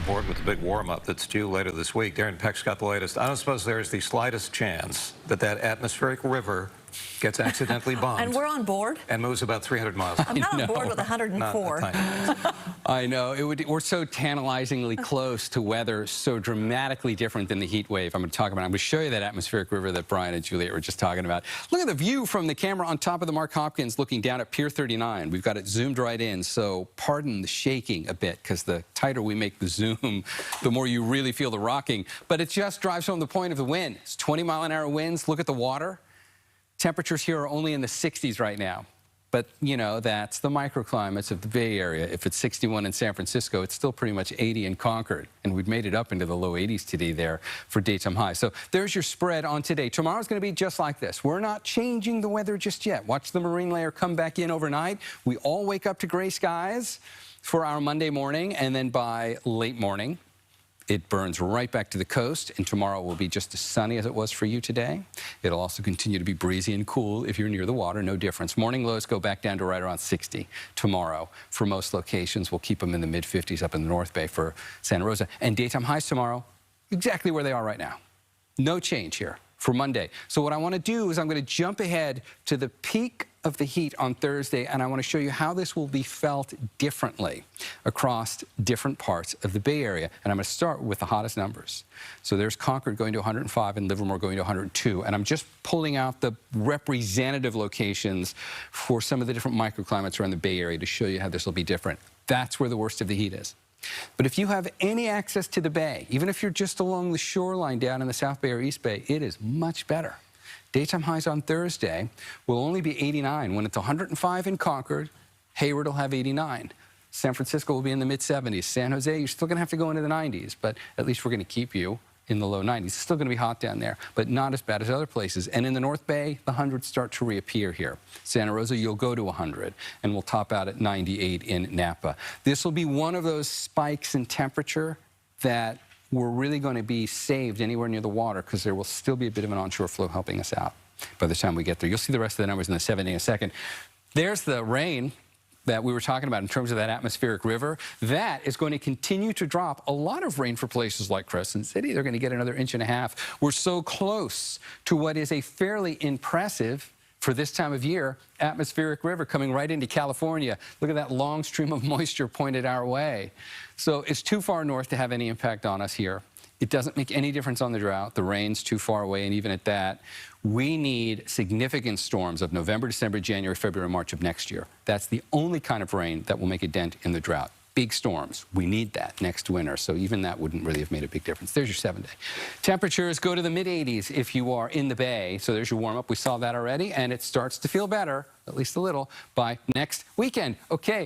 on board with the big warm-up that's due later this week. Darren Peck's got the latest. I don't suppose there's the slightest chance that that atmospheric river gets accidentally bombed. And we're on board? And moves about 300 miles. I'm not on board with 104. I know. We're so tantalizingly close to weather so dramatically different than the heat wave I'm going to talk about. I'm going to show you that atmospheric river that Brian and Juliet were just talking about. Look at the view from the camera on top of the Mark Hopkins looking down at Pier 39. We've got it zoomed right in, so pardon the shaking a bit, because the tighter we make the zoom, the more you really feel the rocking. But it just drives home the point of the wind. It's 20-mile-an-hour winds. Look at the water. Temperatures here are only in the 60s right now. But, you know, that's the microclimates of the Bay Area. If it's 61 in San Francisco, it's still pretty much 80 in Concord. And we've made it up into the low 80s today there for daytime highs. So there's your spread on today. Tomorrow's going to be just like this. We're not changing the weather just yet. Watch the marine layer come back in overnight. We all wake up to gray skies for our Monday morning, and then by late morning, it burns right back to the coast, and tomorrow will be just as sunny as it was for you today. It'll also continue to be breezy and cool if you're near the water, no difference. Morning lows go back down to right around 60 tomorrow for most locations. We'll keep them in the mid-50s up in the North Bay for Santa Rosa. And daytime highs tomorrow, exactly where they are right now. No change here for Monday. So what I want to do is I'm going to jump ahead to the peak of the heat on Thursday, and I want to show you how this will be felt differently across different parts of the Bay Area. And I'm going to start with the hottest numbers. So there's Concord going to 105 and Livermore going to 102. And I'm just pulling out the representative locations for some of the different microclimates around the Bay Area to show you how this will be different. That's where the worst of the heat is. But if you have any access to the bay, even if you're just along the shoreline down in the South Bay or East Bay, it is much better. Daytime highs on Thursday will only be 89. When it's 105 in Concord, Hayward will have 89. San Francisco will be in the mid-70s. San Jose, you're still going to have to go into the 90s, but at least we're going to keep you in the low 90s. It's still going to be hot down there, but not as bad as other places. And in the North Bay, the hundreds start to reappear here. Santa Rosa, you'll go to 100, and we'll top out at 98 in Napa. This will be one of those spikes in temperature that we're really going to be saved anywhere near the water, because there will still be a bit of an onshore flow helping us out by the time we get there. You'll see the rest of the numbers in the 7 in a second. There's the rain that we were talking about in terms of that atmospheric river. That is going to continue to drop. A lot of rain for places like Crescent City. They're going to get another 1.5 inches. We're so close to what is a fairly impressive, for this time of year, atmospheric river coming right into California. Look at that long stream of moisture pointed our way. So it's too far north to have any impact on us here. It doesn't make any difference on the drought. The rain's too far away, and even at that, we need significant storms of November, December, January, February, March of next year. That's the only kind of rain that will make a dent in the drought. Big storms, we need that next winter, so even that wouldn't really have made a big difference. There's your 7 day. Temperatures go to the mid-80s if you are in the Bay, so there's your warm-up. We saw that already, and it starts to feel better, at least a little, by next weekend. Okay.